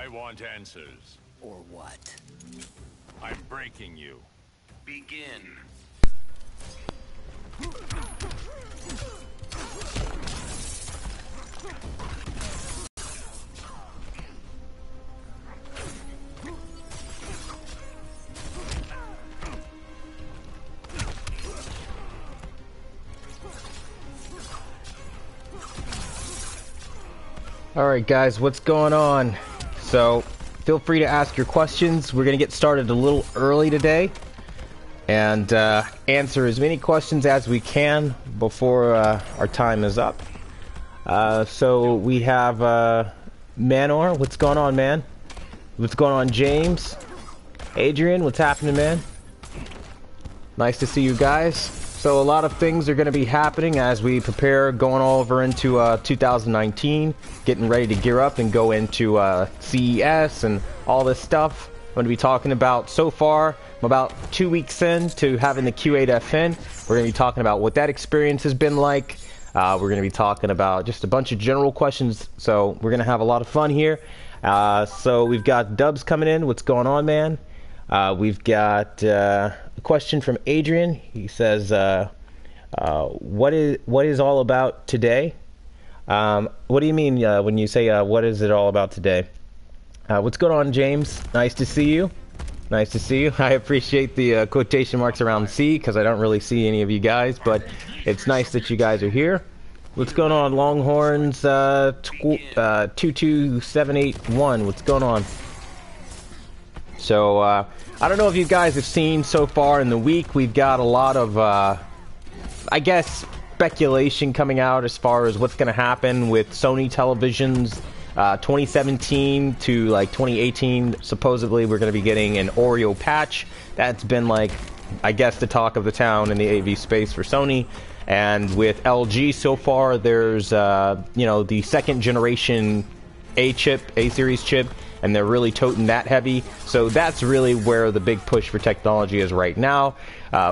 I want answers. Or what? I'm breaking you. Begin. Alright guys, what's going on? So, feel free to ask your questions. We're going to get started a little early today. And answer as many questions as we can before our time is up. So, we have Manor. What's going on, man? What's going on, James? Adrian, what's happening, man? Nice to see you guys. So a lot of things are going to be happening as we prepare going over into 2019, getting ready to gear up and go into CES and all this stuff. I'm going to be talking about, so far, I'm about 2 weeks in to having the Q8FN. We're going to be talking about what that experience has been like. We're going to be talking about just a bunch of general questions, so we're going to have a lot of fun here. So we've got Dubs coming in. What's going on, man? We've got a question from Adrian. He says, what is all about today? What do you mean when you say what is it all about today? What's going on, James? Nice to see you. Nice to see you. I appreciate the quotation marks around C because I don't really see any of you guys, but it's nice that you guys are here. What's going on, Longhorns 22781? What's going on? So, I don't know if you guys have seen so far in the week, we've got a lot of, I guess, speculation coming out as far as what's going to happen with Sony televisions. 2017 to, like, 2018, supposedly we're going to be getting an Oreo patch. That's been, like, I guess, the talk of the town in the AV space for Sony. And with LG so far, there's, you know, the second generation A-series chip, and they're really toting that heavy. So that's really where the big push for technology is right now.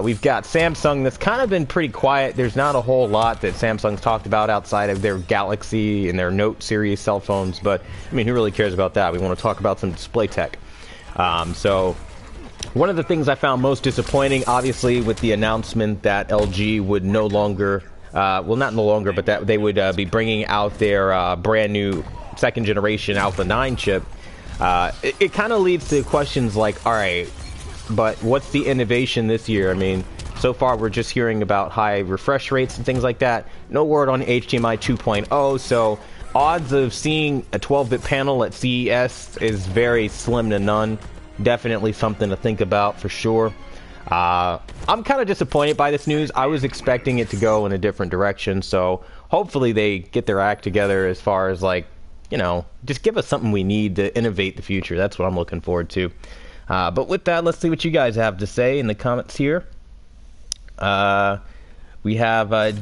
We've got Samsung that's kind of been pretty quiet. There's not a whole lot that Samsung's talked about outside of their Galaxy and their Note series cell phones, but I mean, who really cares about that? We want to talk about some display tech. So one of the things I found most disappointing, obviously, with the announcement that LG would no longer, well, not no longer, but that they would be bringing out their brand new second generation Alpha 9 chip. It kind of leads to questions like, all right, but what's the innovation this year? I mean, so far we're just hearing about high refresh rates and things like that. No word on HDMI 2.0, so odds of seeing a 12-bit panel at CES is very slim to none. Definitely something to think about for sure. I'm kind of disappointed by this news. I was expecting it to go in a different direction, so hopefully they get their act together as far as, like, you know, just give us something we need to innovate the future. That's what I'm looking forward to. But with that, let's see what you guys have to say in the comments here. We have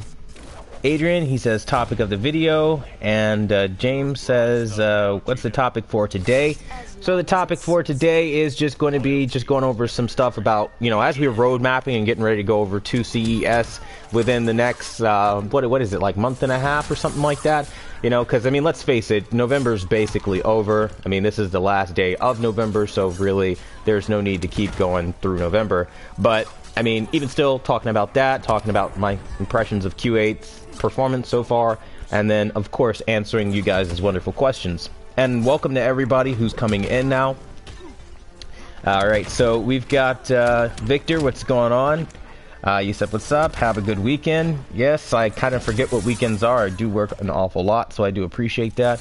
Adrian. He says topic of the video, and James says what's the topic for today? So the topic for today is just going to be going over some stuff about, you know, as we were road mapping and getting ready to go over to CES within the next what is it, like month and a half or something like that. You know, because, I mean, let's face it, November's basically over. I mean, this is the last day of November, so really, there's no need to keep going through November. But, I mean, even still, talking about that, talking about my impressions of Q8's performance so far, and then, of course, answering you guys' wonderful questions. And welcome to everybody who's coming in now. Alright, so we've got Victor, what's going on? You said, what's up? Have a good weekend. Yes, I kind of forget what weekends are. I do work an awful lot, so I do appreciate that.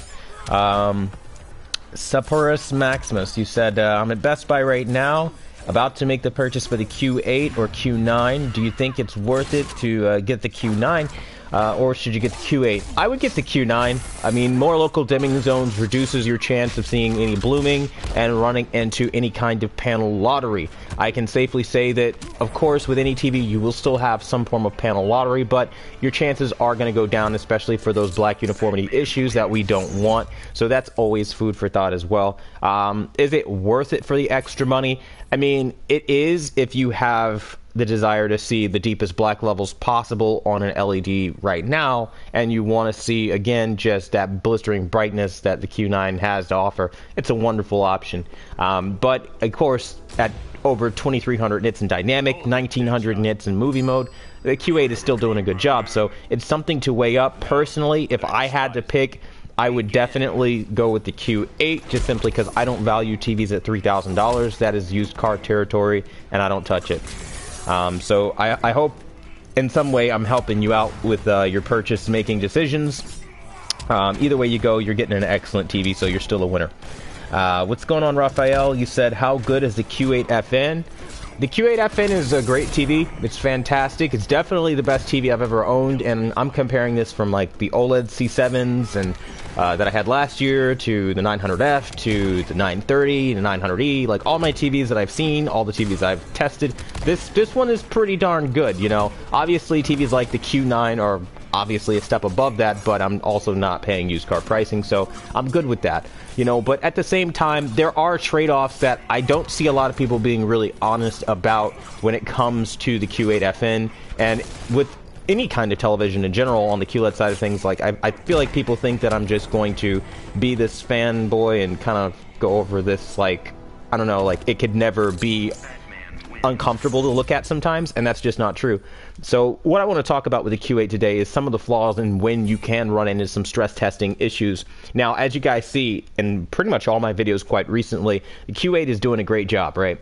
Sapurus Maximus, you said, I'm at Best Buy right now, about to make the purchase for the Q8 or Q9. Do you think it's worth it to get the Q9? Or should you get the Q8? I would get the Q9. I mean, more local dimming zones reduces your chance of seeing any blooming and running into any kind of panel lottery. I can safely say that, of course, with any TV, you will still have some form of panel lottery, but your chances are going to go down, especially for those black uniformity issues that we don't want. So that's always food for thought as well. Is it worth it for the extra money? I mean, it is if you have the desire to see the deepest black levels possible on an LED right now, and you want to see, again, just that blistering brightness that the Q9 has to offer, it's a wonderful option. But, of course, at over 2300 nits in dynamic, 1900 nits in movie mode, the Q8 is still doing a good job. So it's something to weigh up. Personally, if I had to pick, I would definitely go with the Q8, just simply because I don't value TVs at $3,000. That is used car territory, and I don't touch it. So I hope in some way I'm helping you out with your purchase making decisions. Either way you go, you're getting an excellent TV, so you're still a winner. What's going on, Raphael? You said, how good is the Q8FN? The Q8FN is a great TV. It's fantastic. It's definitely the best TV I've ever owned, and I'm comparing this from like the OLED C7s and that I had last year to the 900F to the 930, the 900E, like all my TVs that I've seen, all the TVs I've tested. This one is pretty darn good, you know. Obviously, TVs like the Q9 are obviously a step above that, but I'm also not paying used car pricing, so I'm good with that. You know, but at the same time, there are trade-offs that I don't see a lot of people being really honest about when it comes to the Q8FN, and with any kind of television in general on the QLED side of things. Like, I feel like people think that I'm just going to be this fanboy and kind of go over this, like, I don't know, like, it could never be uncomfortable to look at sometimes, and that's just not true. So what I want to talk about with the Q8 today is some of the flaws and when you can run into some stress testing issues. Now, as you guys see in pretty much all my videos quite recently, the Q8 is doing a great job, right?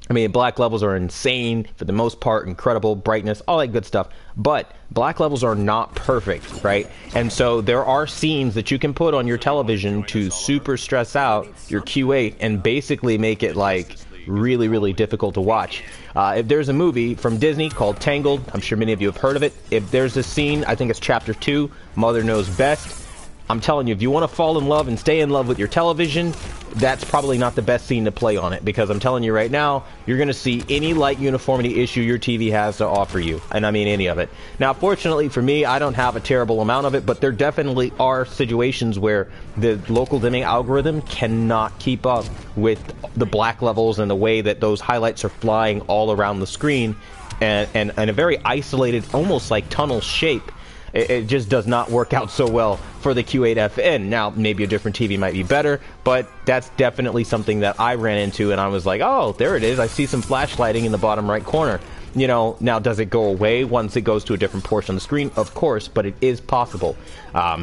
I mean, black levels are insane for the most part, incredible brightness, all that good stuff. But black levels are not perfect, right? And so there are scenes that you can put on your television to super stress out your Q8 and basically make it like really, really difficult to watch. If there's a movie from Disney called Tangled, I'm sure many of you have heard of it. If there's a scene, I think it's chapter 2, Mother Knows Best. I'm telling you, if you want to fall in love and stay in love with your television, that's probably not the best scene to play on it, because I'm telling you right now, you're going to see any light uniformity issue your TV has to offer you, and I mean any of it. Now, fortunately for me, I don't have a terrible amount of it, but there definitely are situations where the local dimming algorithm cannot keep up with the black levels and the way that those highlights are flying all around the screen, and a very isolated, almost like tunnel shape. It just does not work out so well for the Q8FN. Now, maybe a different TV might be better, but that's definitely something that I ran into, and I was like, oh, there it is. I see some flashlighting in the bottom right corner. You know, now, does it go away once it goes to a different portion of the screen? Of course, but it is possible.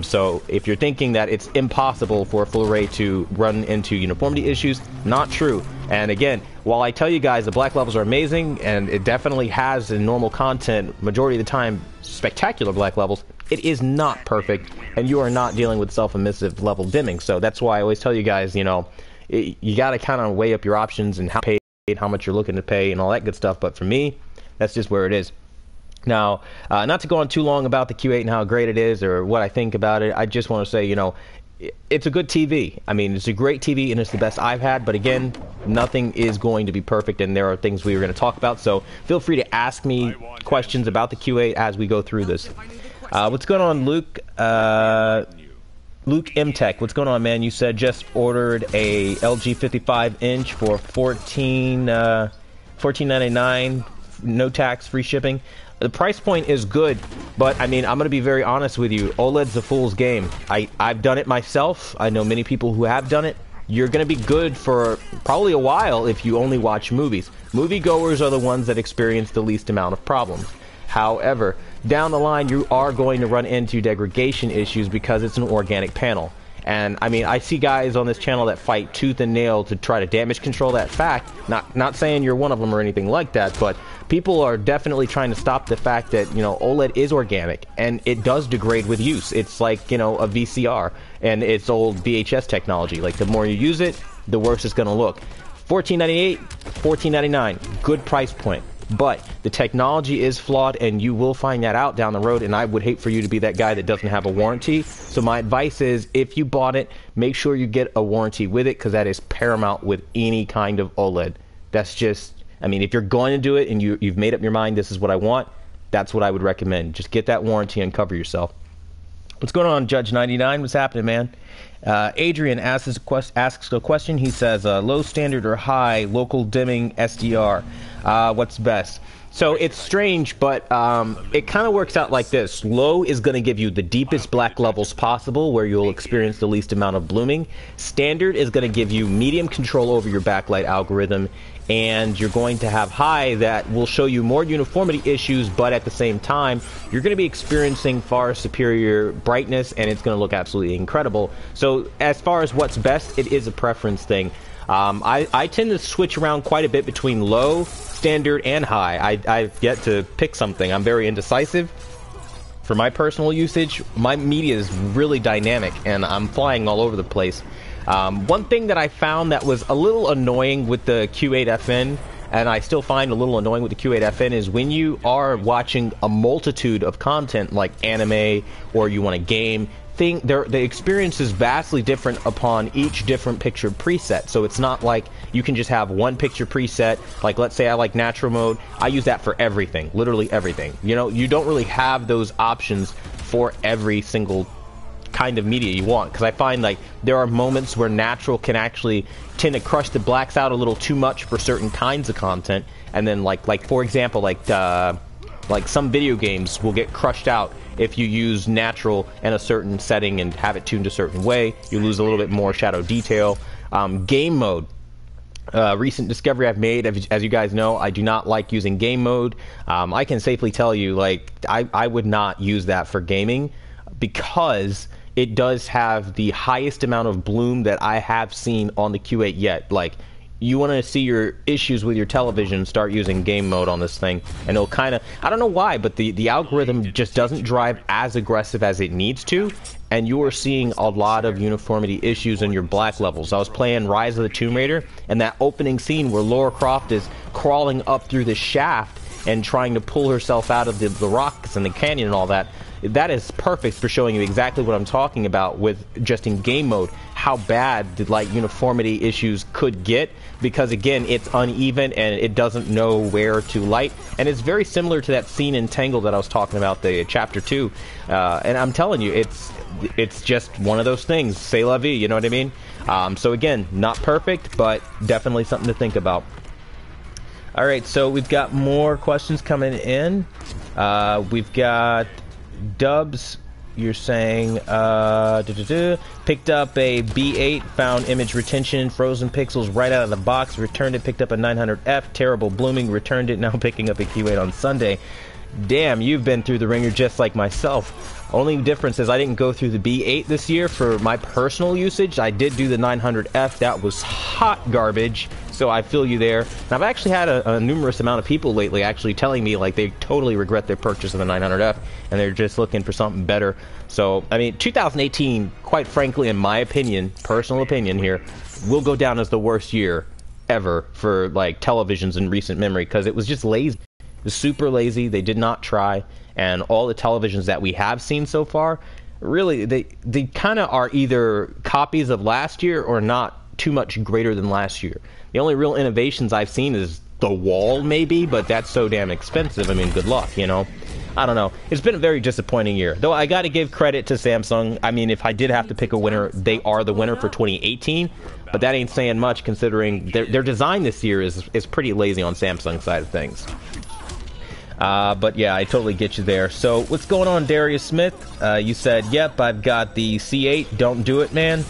So if you're thinking that it's impossible for a full array to run into uniformity issues, not true. And again, while I tell you guys the black levels are amazing, and it definitely has in normal content, majority of the time, spectacular black levels, it is not perfect, and you are not dealing with self-emissive level dimming. So that's why I always tell you guys, you know, you got to kind of weigh up your options and how much you're looking to pay and all that good stuff. But for me, that's just where it is. Now, not to go on too long about the Q8 and how great it is or what I think about it, I just want to say, you know, it's a good TV. I mean, it's a great TV, and it's the best I've had. But again, nothing is going to be perfect, and there are things we are going to talk about. So feel free to ask me questions about the Q8 as we go through this. What's going on, Luke? Luke M Tech, what's going on, man? You said just ordered a LG 55-inch for $14.99, no tax, free shipping. The price point is good, but I mean, I'm going to be very honest with you. OLED's a fool's game. I've done it myself. I know many people who have done it. You're going to be good for probably a while if you only watch movies. Moviegoers are the ones that experience the least amount of problems. However, down the line, you are going to run into degradation issues because it's an organic panel. And I mean, I see guys on this channel that fight tooth and nail to try to damage control that fact. Not saying you're one of them or anything like that, but people are definitely trying to stop the fact that, you know, OLED is organic and it does degrade with use. It's like, you know, a VCR and it's old VHS technology. Like, the more you use it, the worse it's going to look. $14.98, $14.99, good price point. But the technology is flawed, and you will find that out down the road, and I would hate for you to be that guy that doesn't have a warranty. So my advice is, if you bought it, make sure you get a warranty with it, because that is paramount with any kind of OLED. That's just, I mean, if you're going to do it and you've made up your mind, this is what I want, that's what I would recommend. Just get that warranty and cover yourself. What's going on, Judge 99? What's happening, man? Adrian asks a question. He says, low standard or high local dimming SDR, what's best? So it's strange, but it kind of works out like this. Low is going to give you the deepest black levels possible, where you'll experience the least amount of blooming. Standard is going to give you medium control over your backlight algorithm, and you're going to have high that will show you more uniformity issues, but at the same time, you're going to be experiencing far superior brightness, and it's going to look absolutely incredible. So as far as what's best, it is a preference thing. I tend to switch around quite a bit between low, standard, and high. I've yet to pick something. I'm very indecisive. For my personal usage, my media is really dynamic, and I'm flying all over the place. One thing that I found that was a little annoying with the Q8FN, and I still find a little annoying with the Q8FN, is when you are watching a multitude of content like anime or you want a game, the experience is vastly different upon each different picture preset. So it's not like you can just have one picture preset. Like, let's say I like natural mode, I use that for everything, literally everything. You know, you don't really have those options for every single kind of media you want, because I find like there are moments where natural can actually tend to crush the blacks out a little too much for certain kinds of content, and then like for example, like some video games will get crushed out if you use natural in a certain setting and have it tuned a certain way. You lose a little bit more shadow detail. Game mode. Recent discovery I've made, as you guys know, I do not like using game mode. I can safely tell you, like, I would not use that for gaming, because it does have the highest amount of bloom that I have seen on the Q8 yet. Like, you want to see your issues with your television, start using game mode on this thing, and it'll kind of, I don't know why, but the algorithm just doesn't drive as aggressive as it needs to, and you are seeing a lot of uniformity issues in your black levels. I was playing Rise of the Tomb Raider, and that opening scene where Lara Croft is crawling up through the shaft and trying to pull herself out of the rocks and the canyon and all that, that is perfect for showing you exactly what I'm talking about with just in game mode, how bad the like uniformity issues could get, because again, it's uneven and it doesn't know where to light, and it's very similar to that scene in Tangle that I was talking about, the chapter 2, and I'm telling you, it's just one of those things. C'est la vie, you know what I mean? So again, not perfect, but definitely something to think about. Alright, so we've got more questions coming in. We've got Dubs, you're saying, picked up a B8, found image retention, frozen pixels right out of the box, returned it, picked up a 900F, terrible blooming, returned it, now picking up a Q8 on Sunday. Damn, you've been through the ringer just like myself. Only difference is I didn't go through the B8 this year for my personal usage. I did do the 900F. That was hot garbage, so I feel you there. And I've actually had a numerous amount of people lately actually telling me like they totally regret their purchase of the 900F and they're just looking for something better. So, I mean, 2018, quite frankly, in my opinion, personal opinion here, will go down as the worst year ever for like televisions in recent memory, because it was just lazy. It was super lazy. They did not try, and all the televisions that we have seen so far, really, they kind of are either copies of last year or not too much greater than last year. The only real innovations I've seen is the wall, maybe, but that's so damn expensive. I mean, good luck, you know? I don't know. It's been a very disappointing year. Though I got to give credit to Samsung. I mean, if I did have to pick a winner, they are the winner for 2018. But that ain't saying much, considering their design this year is pretty lazy on Samsung's side of things. But yeah, I totally get you there. So what's going on, Darius Smith? You said, yep, I've got the C8. Don't do it, man.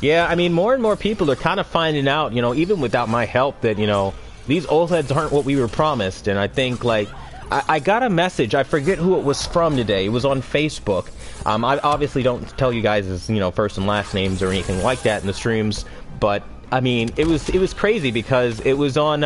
Yeah, I mean, more and more people are kind of finding out, you know, even without my help, that, you know, these OLEDs aren't what we were promised. And I think, like, I got a message. I forget who it was from today. It was on Facebook. I obviously don't tell you guys, you know, first and last names or anything like that in the streams. But I mean, it was crazy, because it was on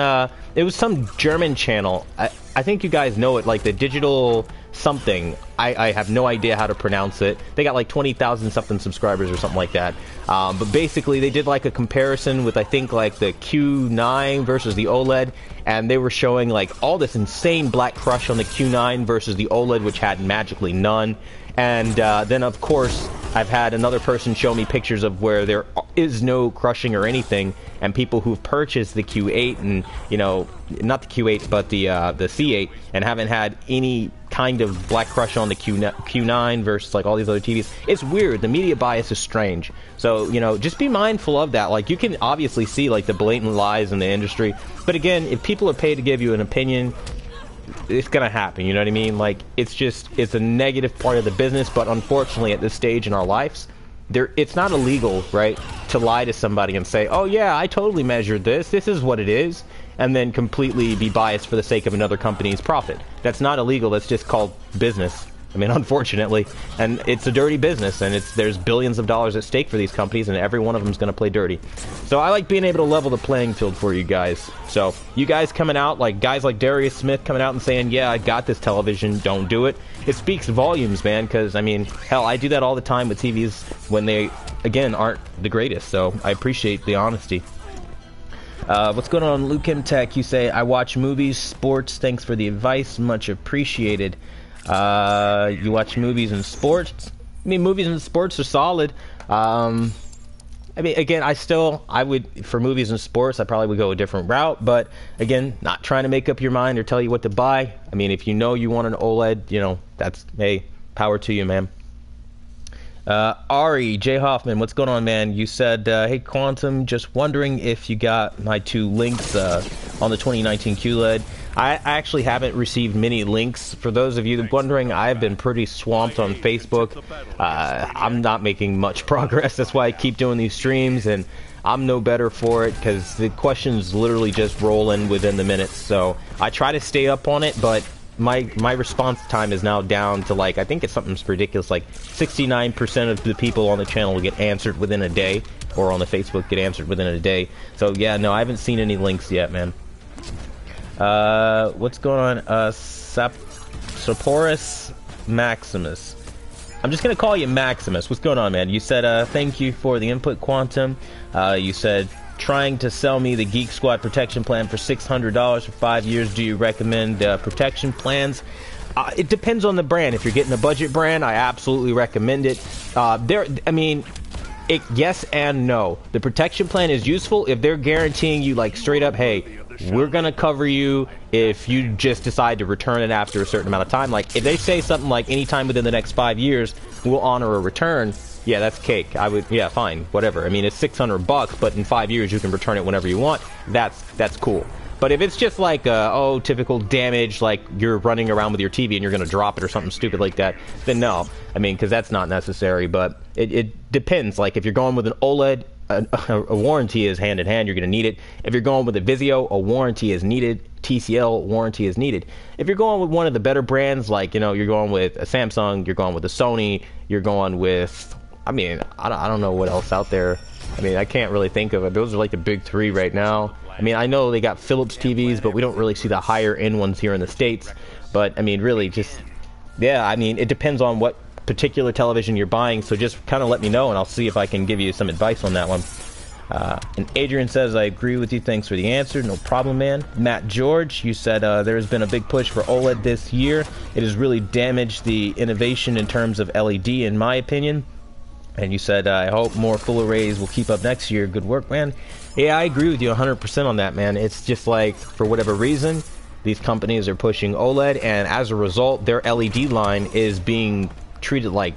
it was some German channel. I think you guys know it, like the Digital something. I have no idea how to pronounce it. They got like 20,000 something subscribers or something like that. But basically, they did like a comparison with, I think, like the Q9 versus the OLED, and they were showing like all this insane black crush on the Q9 versus the OLED, which had magically none. And then, of course, I've had another person show me pictures of where there is no crushing or anything, and people who've purchased the Q8 and, you know, not the Q8, but the C8, and haven't had any kind of black crush on the Q9 versus, like, all these other TVs. It's weird. The media bias is strange. So, you know, just be mindful of that. Like, you can obviously see, like, the blatant lies in the industry. But again, if people are paid to give you an opinion, it's gonna happen, you know what I mean? Like, it's a negative part of the business, but unfortunately at this stage in our lives, it's not illegal, right, to lie to somebody and say, oh yeah, I totally measured this is what it is, and then completely be biased for the sake of another company's profit. That's not illegal, that's just called business. I mean, unfortunately, and it's a dirty business, and there's billions of dollars at stake for these companies, and every one of them is going to play dirty. So I like being able to level the playing field for you guys. So you guys coming out, like guys like Darius Smith coming out and saying, yeah, I got this television, don't do it. It speaks volumes, man, because, I mean, hell, I do that all the time with TVs when they, again, aren't the greatest, so I appreciate the honesty. What's going on, Luke M. Tech? You say, I watch movies, sports, thanks for the advice, much appreciated. You watch movies and sports? I mean, movies and sports are solid. I mean, again, I would, for movies and sports, I probably would go a different route, but again, not trying to make up your mind or tell you what to buy. I mean, if you know you want an OLED, you know, that's, hey, power to you, man. Ari, J. Hoffman, what's going on, man? You said, hey, Quantum, just wondering if you got my 2 links on the 2019 QLED. I actually haven't received many links. For those of you wondering, I've been pretty swamped on Facebook. I'm not making much progress. That's why I keep doing these streams, and I'm no better for it because the questions literally just roll in within the minutes. So I try to stay up on it, but my response time is now down to, like, I think it's something ridiculous, like 69% of the people on the channel will get answered within a day, or on the Facebook get answered within a day. So yeah, no, I haven't seen any links yet, man. What's going on? Saporus Maximus. I'm just gonna call you Maximus. What's going on, man? You said, thank you for the input, Quantum. You said, trying to sell me the Geek Squad protection plan for $600 for 5 years. Do you recommend protection plans? It depends on the brand. If you're getting a budget brand, I absolutely recommend it. I mean, yes and no. The protection plan is useful if they're guaranteeing you, like, straight up, hey, we're gonna cover you if you just decide to return it after a certain amount of time. Like, if they say something like anytime within the next 5 years, we'll honor a return, yeah, that's cake. Yeah, fine, whatever. I mean, it's $600, but in 5 years you can return it whenever you want. That's cool. But if it's just like, typical damage, like you're running around with your TV and you're going to drop it or something stupid like that, then no. I mean, because that's not necessary, but it depends. Like, if you're going with an OLED, a warranty is hand in hand. You're going to need it. If you're going with a Vizio, a warranty is needed. TCL warranty is needed. If you're going with one of the better brands, like, you know, you're going with a Samsung, you're going with a Sony, you're going with, I mean, I don't know what else out there. I mean, I can't really think of it. Those are like the big 3 right now. I mean, I know they got Philips TVs, but we don't really see the higher end ones here in the States. But, I mean, really, just, yeah, I mean, it depends on what particular television you're buying, so just kind of let me know, and I'll see if I can give you some advice on that one. And Adrian says, I agree with you, thanks for the answer, no problem, man. Matt George, you said there has been a big push for OLED this year. It has really damaged the innovation in terms of LED, in my opinion. And you said, I hope more full arrays will keep up next year. Good work, man. Yeah, I agree with you 100% on that, man. It's just like, for whatever reason, these companies are pushing OLED, and as a result, their LED line is being treated like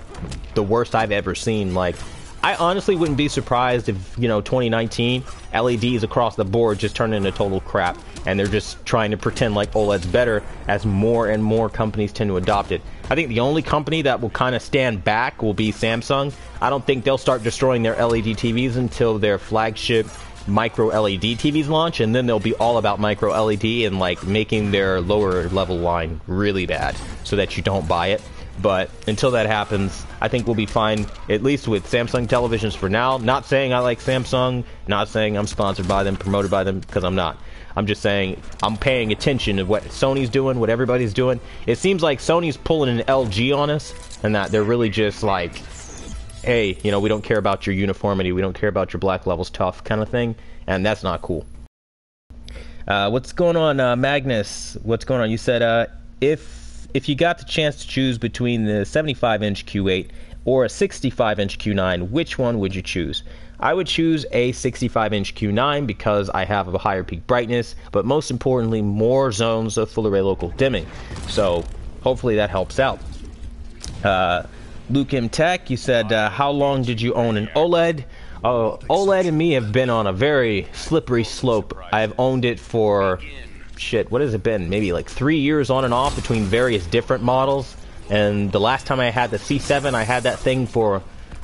the worst I've ever seen. Like, I honestly wouldn't be surprised if, you know, 2019, LEDs across the board just turn into total crap, and they're just trying to pretend like OLED's better as more and more companies tend to adopt it. I think the only company that will kind of stand back will be Samsung. I don't think they'll start destroying their LED TVs until their flagship micro LED TVs launch, and then they'll be all about micro LED and, like, making their lower level line really bad so that you don't buy it. But until that happens, I think we'll be fine, at least with Samsung televisions for now. Not saying I like Samsung, not saying I'm sponsored by them, promoted by them, because I'm not. I'm just saying I'm paying attention to what Sony's doing, what everybody's doing. It seems like Sony's pulling an LG on us, and that they're really just like, hey, you know, we don't care about your uniformity, we don't care about your black levels tough kind of thing, and that's not cool. What's going on, Magnus? What's going on? You said, if you got the chance to choose between the 75-inch Q8 or a 65-inch Q9, which one would you choose? I would choose a 65-inch Q9 because I have a higher peak brightness, but most importantly, more zones of full array local dimming. So hopefully that helps out. Luke M. Tech, you said, how long did you own an OLED? OLED and me have been on a very slippery slope. I've owned it for shit, what has it been? Maybe like 3 years on and off between various different models. And the last time I had the C7, I had that thing for,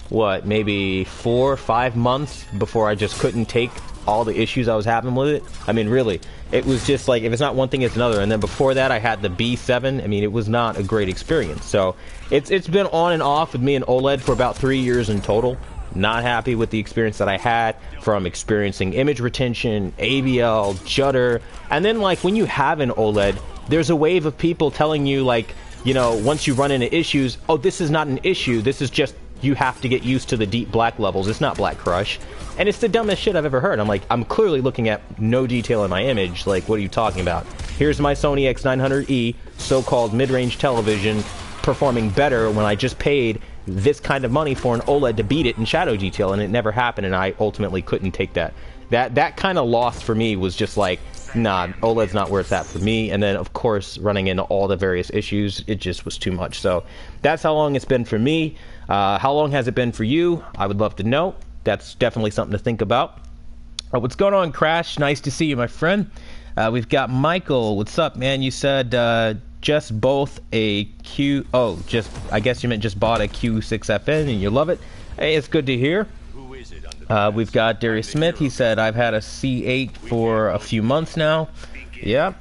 what, maybe 4 or 5 months before I just couldn't take all the issues I was having with it. I mean, really, it was just like, if it's not one thing, it's another. And then before that, I had the B7. I mean, it was not a great experience. So it's been on and off with me and OLED for about 3 years in total. Not happy with the experience that I had from experiencing image retention, ABL, judder. And then, like, when you have an OLED, there's a wave of people telling you, like, you know, once you run into issues, oh, this is not an issue. This is just, you have to get used to the deep black levels. It's not black crush. And it's the dumbest shit I've ever heard. I'm like, I'm clearly looking at no detail in my image. Like, what are you talking about? Here's my Sony X900E, so-called mid-range television, performing better when I just paid this kind of money for an OLED to beat it in shadow detail, and it never happened, and I ultimately couldn't take that. That kind of loss for me was just like, nah, OLED's not where it's at for me. And then, of course, running into all the various issues, it just was too much. So that's how long it's been for me. How long has it been for you? I would love to know. That's definitely something to think about. What's going on, Crash? Nice to see you, my friend. We've got Michael. What's up, man? You said just both a Q... Oh, just... I guess you meant just bought a Q6FN and you love it. Hey, it's good to hear. We've got Darius Smith. He said, I've had a C8 for a few months now. Yeah.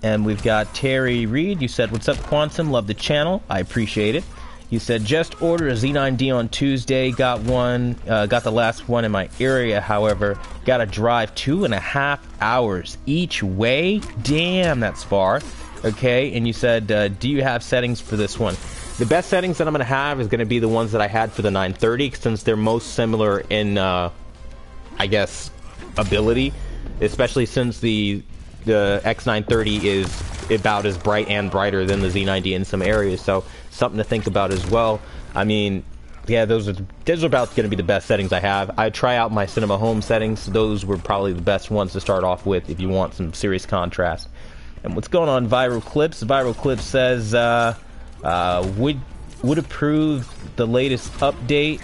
And we've got Terry Reed. You said, what's up, Quantum? Love the channel. I appreciate it. You said, just ordered a Z9D on Tuesday. Got one. Got the last one in my area, however. Got to drive 2.5 hours each way. Damn, that's far. Okay. And you said, do you have settings for this one? The best settings that I'm going to have is going to be the ones that I had for the 930, since they're most similar in, I guess, ability, especially since the X930 is about as bright and brighter than the Z90 in some areas, so something to think about as well. I mean, yeah, those are about going to be the best settings I have. I try out my Cinema Home settings. Those were probably the best ones to start off with if you want some serious contrast. And what's going on, Viral Clips? Viral Clips says, would approve the latest update.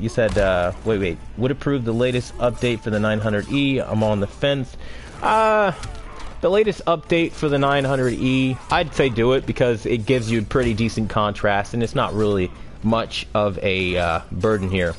You said, wait, would approve the latest update for the 900E. I'm on the fence. The latest update for the 900E, I'd say do it because it gives you pretty decent contrast and it's not really much of a burden here.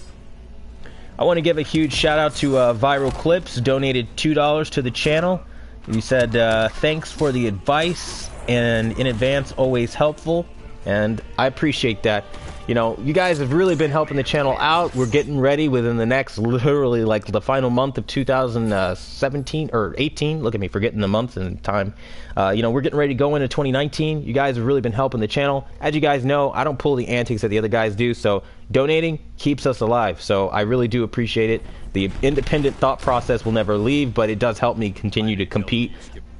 I want to give a huge shout out to Viral Clips, donated $2 to the channel. You said, thanks for the advice, and in advance, always helpful, and I appreciate that. You know, you guys have really been helping the channel out. We're getting ready within the next, literally, like, the final month of 2017, or 18, look at me forgetting the months and time. You know, we're getting ready to go into 2019. You guys have really been helping the channel. As you guys know, I don't pull the antics that the other guys do, so donating keeps us alive, so I really do appreciate it. The independent thought process will never leave, but it does help me continue to compete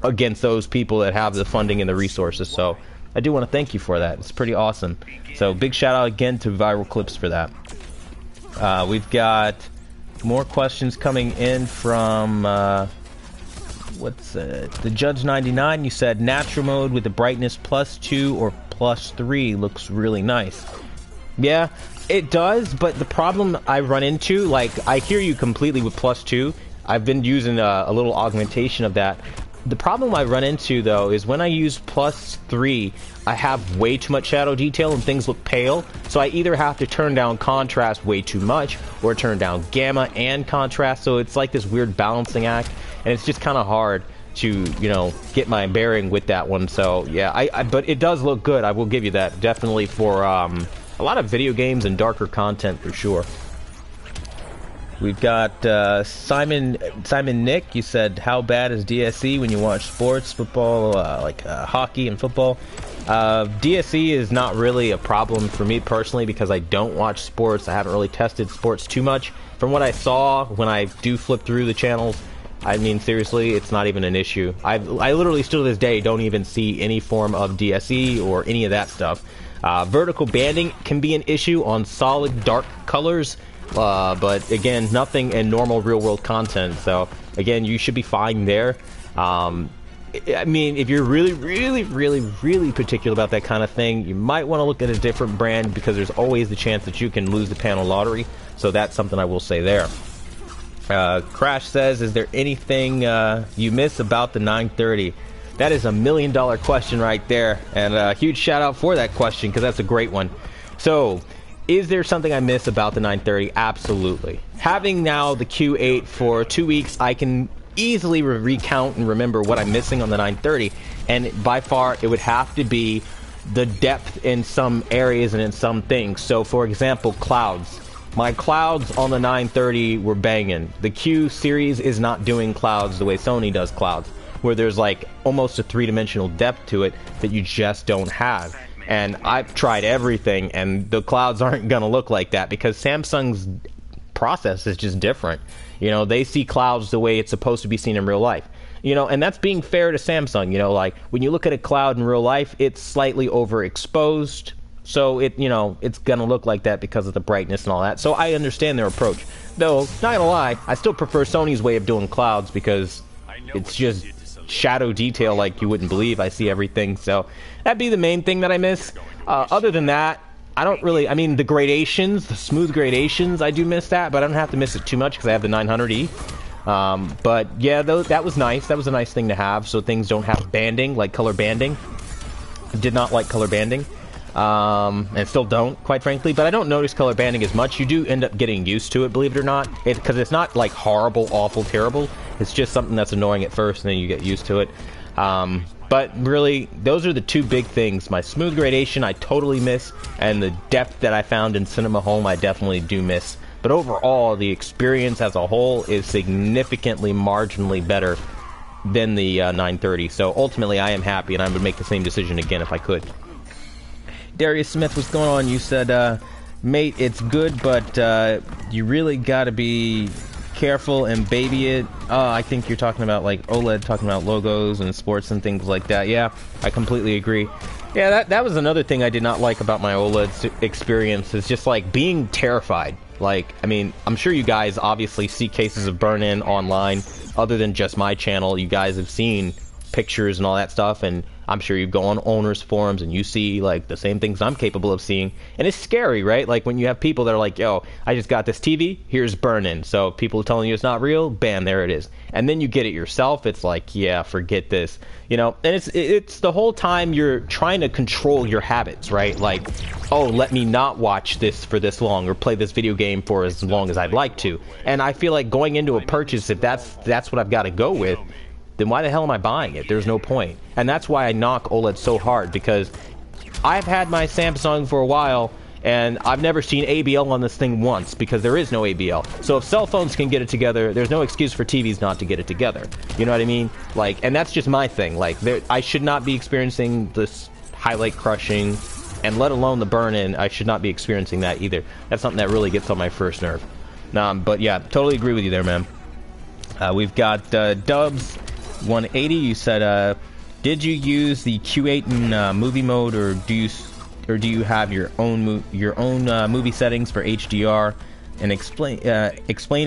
against those people that have the funding and the resources, so I do want to thank you for that. It's pretty awesome. So big shout out again to Viral Clips for that. We've got more questions coming in from what's the Judge 99. You said natural mode with the brightness +2 or +3 looks really nice. Yeah, it does, but the problem I run into, like, I hear you completely with +2. I've been using a little augmentation of that. The problem I run into, though, is when I use +3, I have way too much shadow detail and things look pale, so I either have to turn down contrast way too much or turn down gamma and contrast, so it's like this weird balancing act, and it's just kind of hard to, you know, get my bearing with that one. So yeah, but it does look good, I will give you that, definitely for a lot of video games and darker content for sure. We've got Simon Nick. You said, how bad is DSE when you watch sports, football, like hockey and football? DSE is not really a problem for me personally because I don't watch sports. I haven't really tested sports too much. From what I saw when I do flip through the channels, I mean, seriously, it's not even an issue. I literally still to this day don't even see any form of DSE or any of that stuff. Vertical banding can be an issue on solid dark colors. But again, nothing in normal real-world content, so again, you should be fine there. I mean, if you're really particular about that kind of thing, you might want to look at a different brand because there's always the chance that you can lose the panel lottery, so that's something I will say there. Crash says, is there anything you miss about the 930? That is $1 million question right there, and a huge shout out for that question because that's a great one. So, is there something I miss about the 930? Absolutely. Having now the Q8 for 2 weeks, I can easily recount and remember what I'm missing on the 930, and by far it would have to be the depth in some areas and in some things. So, for example, clouds. My clouds on the 930 were banging. The Q series is not doing clouds the way Sony does clouds, where there's like almost a three-dimensional depth to it that you just don't have. And I've tried everything, and the clouds aren't going to look like that because Samsung's process is just different. You know, they see clouds the way it's supposed to be seen in real life. You know, and that's being fair to Samsung. You know, like when you look at a cloud in real life, it's slightly overexposed. So it, you know, it's gonna look like that because of the brightness and all that. So I understand their approach. Though, not gonna lie, I still prefer Sony's way of doing clouds because it's just shadow detail like you wouldn't believe. I see everything. So that'd be the main thing that I miss. Other than that, I don't really, I mean, the gradations, the smooth gradations, I do miss that, but I don't have to miss it too much because I have the 900E. But yeah, that was nice. That was a nice thing to have, so things don't have banding, like color banding. Did not like color banding. And still don't, quite frankly, but I don't notice color banding as much. You do end up getting used to it, believe it or not, because it's not like horrible, awful, terrible. It's just something that's annoying at first, and then you get used to it. But really, those are the two big things. My smooth gradation I totally miss, and the depth that I found in Cinema Home I definitely do miss. But overall, the experience as a whole is significantly, marginally better than the 930. So ultimately, I am happy, and I would make the same decision again if I could. Darius Smith, what's going on? You said, mate, it's good, but you really got to be careful and baby it. I think you're talking about like OLED, talking about logos and sports and things like that. Yeah, I completely agree. Yeah, that was another thing I did not like about my OLED experience, is just like being terrified. Like, I mean, I'm sure you guys obviously see cases of burn-in online, other than just my channel. You guys have seen pictures and all that stuff, and I'm sure you go on owners forums and you see like the same things I'm capable of seeing, and it's scary, right? Like when you have people that are like, yo, I just got this TV, here's burn-in. So people telling you it's not real, bam, there it is. And then you get it yourself, it's like, yeah, forget this, you know. And it's the whole time you're trying to control your habits, right? Like, oh, let me not watch this for this long or play this video game for as long as I'd like to. And I feel like going into a purchase, if that's what I've got to go with, then why the hell am I buying it? There's no point. And that's why I knock OLED so hard, because I've had my Samsung for a while, and I've never seen ABL on this thing once, because there is no ABL. So if cell phones can get it together, there's no excuse for TVs not to get it together. You know what I mean? Like, and that's just my thing. Like, I should not be experiencing this highlight crushing, and let alone the burn-in. I should not be experiencing that either. That's something that really gets on my first nerve. But yeah, totally agree with you there, man. We've got Dubs 180. You said, did you use the Q8 in movie mode, or do you have your own movie settings for HDR? And explain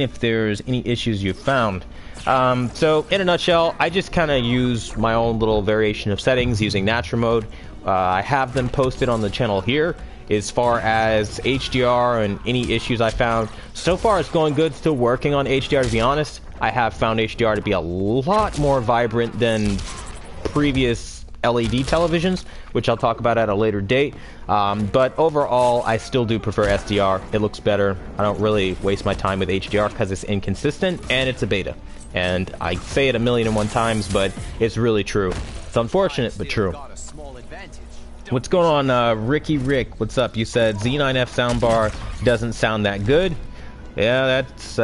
if there's any issues you've found. So in a nutshell, I just kind of use my own little variation of settings using natural mode. I have them posted on the channel here as far as HDR and any issues I found. So far it's going good, still working on HDR, to be honest. I have found HDR to be a lot more vibrant than previous LED televisions, which I'll talk about at a later date. But overall, I still do prefer SDR. It looks better. I don't really waste my time with HDR because it's inconsistent and it's a beta. And I say it 1,000,001 times, but it's really true. It's unfortunate, but true. What's going on, Ricky Rick? What's up? You said Z9F soundbar doesn't sound that good. Yeah, that's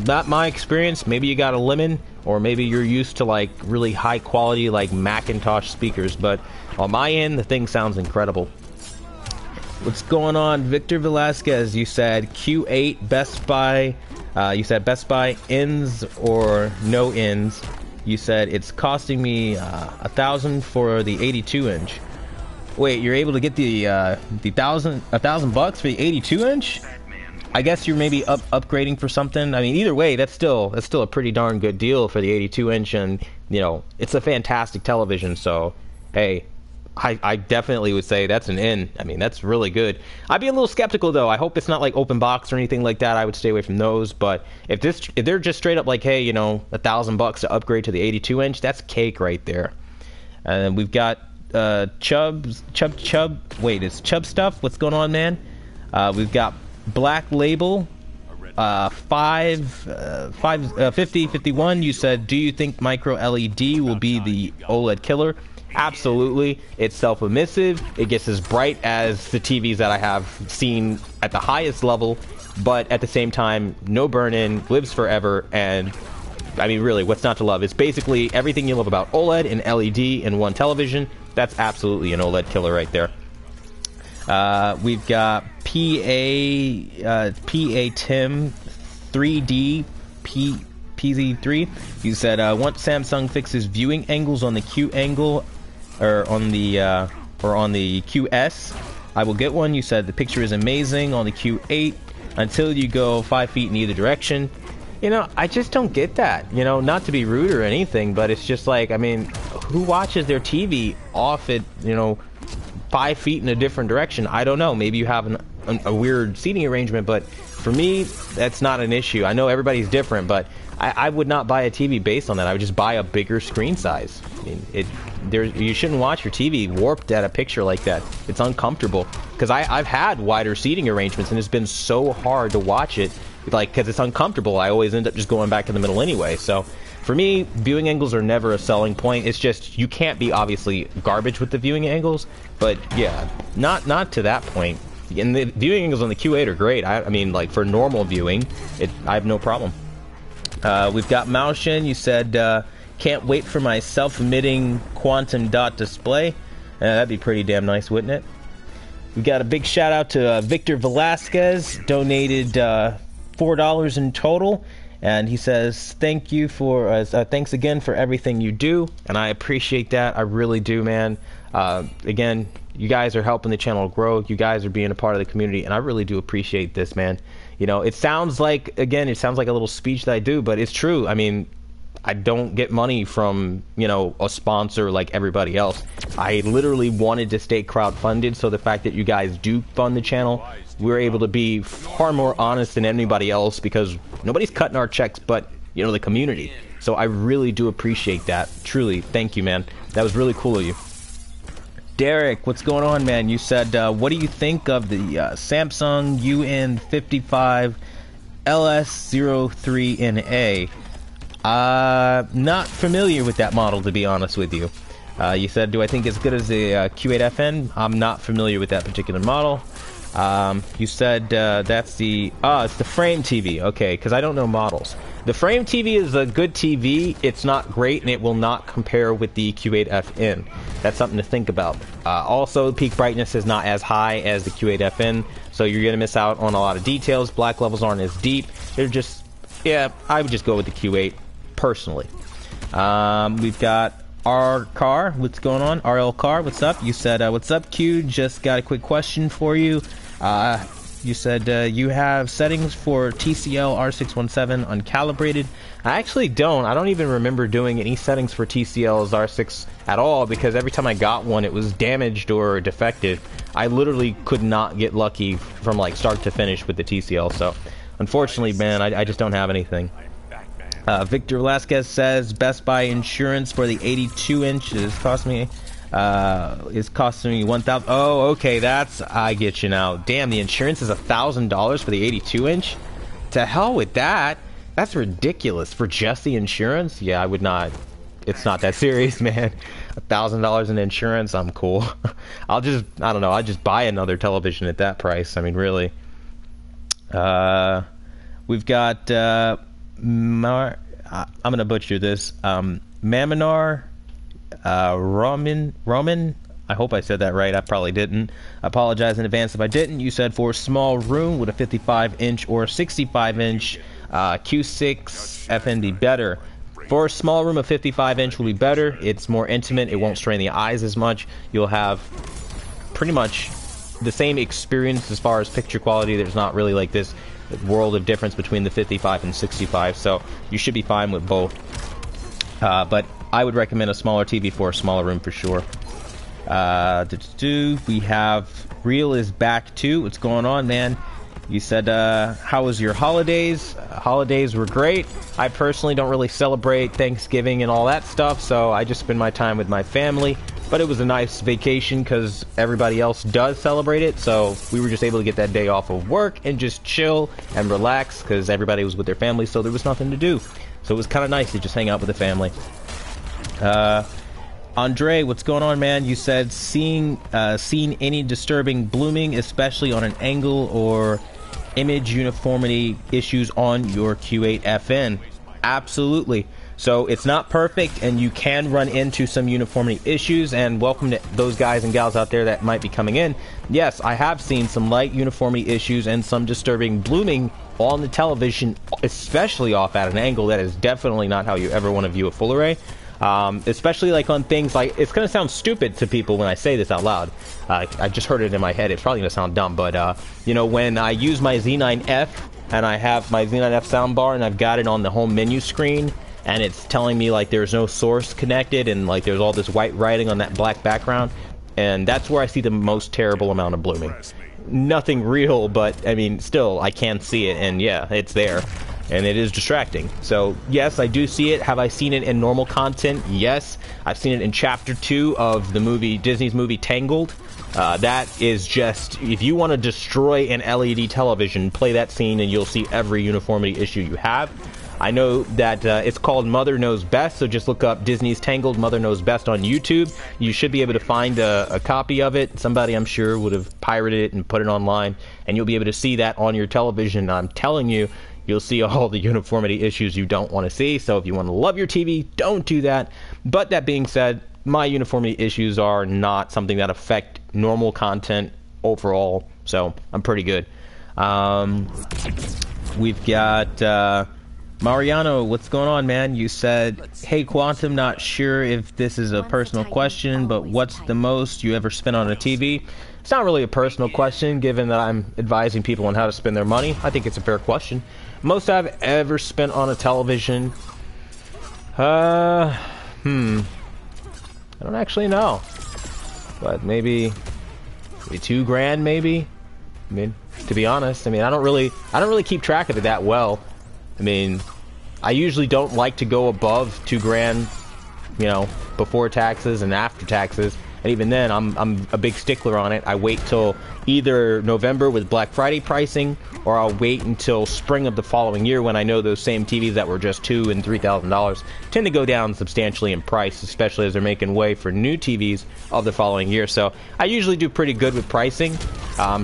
not my experience. Maybe you got a lemon, or maybe you're used to like really high quality like Macintosh speakers, but on my end the thing sounds incredible. What's going on, Victor Velasquez? You said Q8 Best Buy. You said Best Buy ends or no ends. You said it's costing me $1,000 for the 82-inch. Wait, you're able to get the $1,000 for the 82-inch? I guess you're maybe upgrading for something. I mean, either way, that's still a pretty darn good deal for the 82-inch, and you know, it's a fantastic television. So, hey, I definitely would say that's an in. I mean, that's really good. I'd be a little skeptical though. I hope it's not like open box or anything like that. I would stay away from those. But if they're just straight up like, hey, you know, $1,000 to upgrade to the 82-inch, that's cake right there. And we've got Chubb. Wait, it's Chubb stuff. What's going on, man? We've got Black Label. 5051. You said, do you think micro LED will be the OLED killer? Absolutely. It's self-emissive. It gets as bright as the TVs that I have seen at the highest level, but at the same time, no burn-in, lives forever, and I mean, really, what's not to love? It's basically everything you love about OLED and LED in one television. That's absolutely an OLED killer right there. We've got PA Tim 3D PZ3. You said once Samsung fixes viewing angles on the Q angle or on the QS, I will get one. You said the picture is amazing on the Q8 until you go 5 feet in either direction. You know, I just don't get that. You know, not to be rude or anything, but it's just like, I mean, who watches their TV off at, you know, 5 feet in a different direction? I don't know. Maybe you have a weird seating arrangement, but for me, that's not an issue. I know everybody's different, but I would not buy a TV based on that. I would just buy a bigger screen size. I mean, you shouldn't watch your TV warped at a picture like that. It's uncomfortable. Because I've had wider seating arrangements, and it's been so hard to watch it, like, because it's uncomfortable. I always end up just going back in the middle anyway. So for me, viewing angles are never a selling point. It's just, you can't be obviously garbage with the viewing angles, but yeah, not to that point. And the viewing angles on the Q8 are great. I mean, like, for normal viewing, I have no problem. We've got Maushin. You said, can't wait for my self-emitting quantum dot display. That'd be pretty damn nice, wouldn't it? We got a big shout out to Victor Velasquez, donated $4 in total, and he says thank you for thanks again for everything you do, and I appreciate that. I really do, man. Again, you guys are helping the channel grow. You guys are being a part of the community, and I really do appreciate this, man. You know, it sounds like, again, it sounds like a little speech that I do, but it's true. I mean, I don't get money from, you know, a sponsor like everybody else. I literally wanted to stay crowdfunded, so the fact that you guys do fund the channel, we're able to be far more honest than anybody else, because nobody's cutting our checks but, you know, the community. So I really do appreciate that. Truly, thank you, man. That was really cool of you. Derek, what's going on, man? You said, what do you think of the Samsung UN55 LS03NA? Not familiar with that model, to be honest with you. You said, do I think it's good as the Q8FN? I'm not familiar with that particular model. You said that's the... it's the frame TV. Okay, because I don't know models. The frame TV is a good TV. It's not great, and it will not compare with the Q8FN. That's something to think about. Also, peak brightness is not as high as the Q8FN, so you're going to miss out on a lot of details. Black levels aren't as deep. They're just... Yeah, I would just go with the Q8, personally. We've got R Car. What's going on? RL Car, what's up? You said, what's up, Q? Just got a quick question for you. You said you have settings for TCL R617 uncalibrated. I actually don't. I don't even remember doing any settings for TCL's R6 at all, because every time I got one, it was damaged or defective. I literally could not get lucky from like start to finish with the TCL. So, unfortunately, man, I just don't have anything. Victor Velasquez says Best Buy insurance for the 82-inch is costing me $1,000. Oh, okay, I get you now. Damn, the insurance is $1,000 for the 82-inch. To hell with that. That's ridiculous for just the insurance. Yeah, I would not. It's not that serious, man. $1,000 in insurance, I'm cool. I don't know. I'll just buy another television at that price. I mean, really. We've got I'm gonna butcher this. Maminar Roman. I hope I said that right. I probably didn't. I apologize in advance if I didn't. You said for a small room, would a 55-inch or 65-inch Q8FN be better? For a small room, a 55-inch will be better. It's more intimate. It won't strain the eyes as much. You'll have pretty much the same experience as far as picture quality. There's not really like this world of difference between the 55 and 65, so you should be fine with both. But I would recommend a smaller TV for a smaller room for sure. We have Real is back too. What's going on, man? You said, how was your holidays? Holidays were great. I personally don't really celebrate Thanksgiving and all that stuff, so I just spend my time with my family. But it was a nice vacation because everybody else does celebrate it, so we were just able to get that day off of work and just chill and relax because everybody was with their family, so there was nothing to do. So it was kind of nice to just hang out with the family. Andre, what's going on, man? You said seen any disturbing blooming, especially on an angle or image uniformity issues on your Q8FN? Absolutely. So it's not perfect, and you can run into some uniformity issues, and welcome to those guys and gals out there that might be coming in. Yes, I have seen some light uniformity issues and some disturbing blooming on the television, especially off at an angle. That is definitely not how you ever want to view a full array. Especially like on things like, it's going to sound stupid to people when I say this out loud. I just heard it in my head. It's probably going to sound dumb, but you know, when I use my Z9F and I have my Z9F soundbar and I've got it on the home menu screen and it's telling me like there's no source connected and like there's all this white writing on that black background, and that's where I see the most terrible amount of blooming. Nothing real, but I mean, still, I can see it, and yeah, it's there. And it is distracting. So, yes, I do see it. Have I seen it in normal content? Yes. I've seen it in Chapter 2 of the movie, Disney's movie Tangled. That is just, if you want to destroy an LED television, play that scene and you'll see every uniformity issue you have. I know that it's called Mother Knows Best, so just look up Disney's Tangled Mother Knows Best on YouTube. You should be able to find a copy of it. Somebody, I'm sure, would have pirated it and put it online, and you'll be able to see that on your television. I'm telling you, you'll see all the uniformity issues you don't want to see. So if you want to love your TV, don't do that. But that being said, my uniformity issues are not something that affect normal content overall, so I'm pretty good. We've got Mariano, what's going on, man? You said, hey, Quantum, not sure if this is a personal question, but what's the most you ever spent on a TV? It's not really a personal question, given that I'm advising people on how to spend their money. I think it's a fair question. Most I've ever spent on a television, I don't actually know, but maybe $2,000, maybe. I mean, to be honest, I mean, I don't really keep track of it that well. I mean, I usually don't like to go above $2,000, you know, before taxes and after taxes. And even then, I'm a big stickler on it. I wait till either November with Black Friday pricing, or I'll wait until spring of the following year when I know those same TVs that were just $2,000 and $3,000 tend to go down substantially in price, especially as they're making way for new TVs of the following year. So I usually do pretty good with pricing.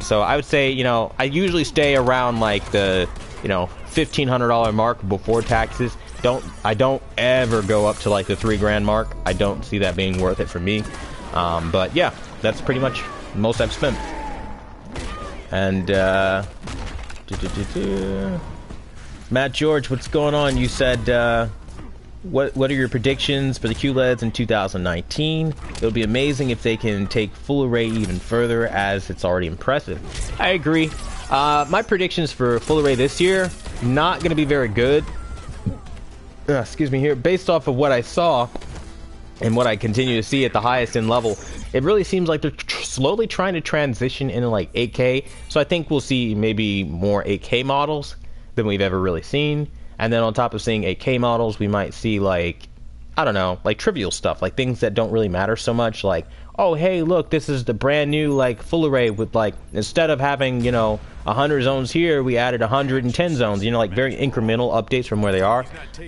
So I would say, you know, I usually stay around like the, you know, $1,500 mark before taxes. I don't ever go up to like the $3,000 mark. I don't see that being worth it for me. But yeah, that's pretty much the most I've spent. And Matt George, what's going on? You said what are your predictions for the QLEDs in 2019? It'll be amazing if they can take full array even further, as it's already impressive. I agree. My predictions for full array this year, not going to be very good. Excuse me here. Based off of what I saw and what I continue to see at the highest end level, it really seems like they're slowly trying to transition into like 8K. So I think we'll see maybe more 8K models than we've ever really seen. And then on top of seeing 8K models, we might see like, I don't know, like trivial stuff, like things that don't really matter so much, like, oh, hey, look, this is the brand new like full array with like, instead of having, you know, 100 zones here, we added 110 zones, you know, like very incremental updates from where they are.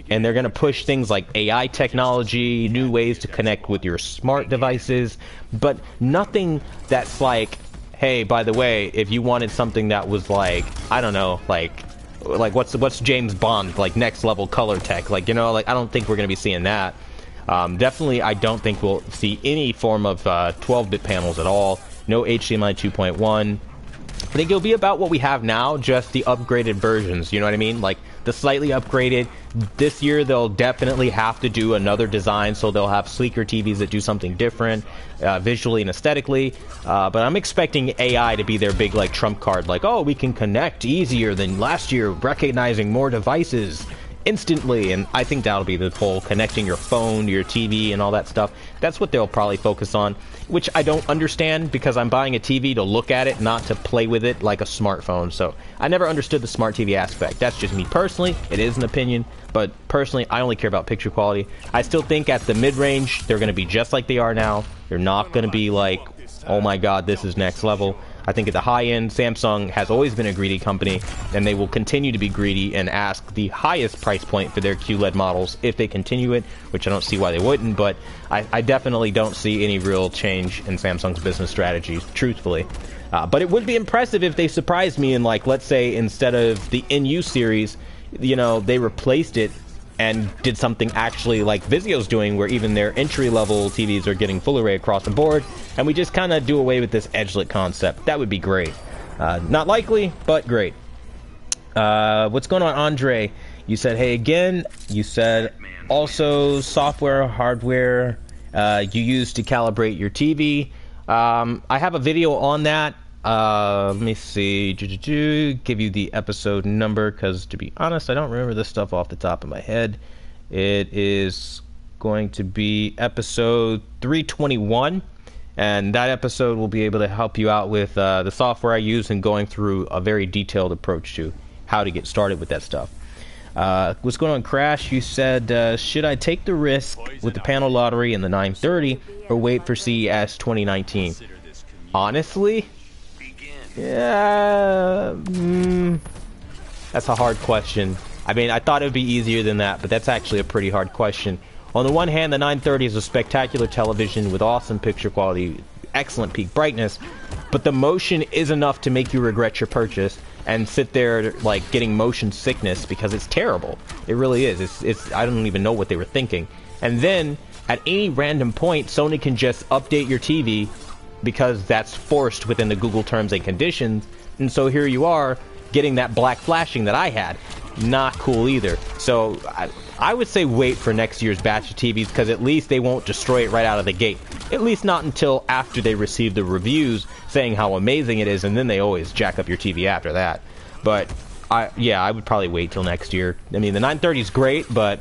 And they're going to push things like AI technology, new ways to connect with your smart devices, but nothing that's like, hey, by the way, if you wanted something that was like, I don't know, like what's James Bond, like next level color tech, like, you know, like I don't think we're going to be seeing that. Definitely, I don't think we'll see any form of 12-bit panels at all. No HDMI 2.1. I think it'll be about what we have now, just the upgraded versions, you know what I mean? Like, the slightly upgraded. This year, they'll definitely have to do another design, so they'll have sleeker TVs that do something different, visually and aesthetically. But I'm expecting AI to be their big, like, trump card. Like, oh, we can connect easier than last year, recognizing more devices. instantly, and I think that'll be the whole connecting your phone to your TV and all that stuff. That's what they'll probably focus on, which I don't understand because I'm buying a TV to look at it, not to play with it like a smartphone. So I never understood the smart TV aspect. That's just me personally. It is an opinion, but personally, I only care about picture quality. I still think at the mid-range, they're going to be just like they are now. They're not going to be like, oh my god, this is next level. I think at the high end, Samsung has always been a greedy company, and they will continue to be greedy and ask the highest price point for their QLED models if they continue it, which I don't see why they wouldn't, but I definitely don't see any real change in Samsung's business strategies, truthfully. But it would be impressive if they surprised me and, like, let's say instead of the NU series, you know, they replaced it and did something actually like Vizio's doing, where even their entry-level TVs are getting full array across the board, and we just kind of do away with this edgelit concept. That would be great. Not likely, but great. What's going on, Andre? You said, hey again. You said also software, hardware you use to calibrate your TV. I have a video on that. Let me see. Give you the episode number, because to be honest, I don't remember this stuff off the top of my head. It is going to be episode 321, and that episode will be able to help you out with the software I use and going through a very detailed approach to how to get started with that stuff. What's going on, Crash? You said, should I take the risk with the panel lottery in the 930 or wait for CES 2019? Honestly, yeah, that's a hard question. I mean, I thought it would be easier than that, but that's actually a pretty hard question. On the one hand, the 930 is a spectacular television with awesome picture quality, excellent peak brightness, but the motion is enough to make you regret your purchase and sit there like getting motion sickness because it's terrible. It really is. It's I don't even know what they were thinking. And then at any random point, Sony can just update your TV because that's forced within the Google terms and conditions, and so here you are getting that black flashing that I had. Not cool either. So I would say wait for next year's batch of TVs, because at least they won't destroy it right out of the gate. At least not until after they receive the reviews saying how amazing it is, and then they always jack up your TV after that. But I would probably wait till next year. I mean, the 930 is great, but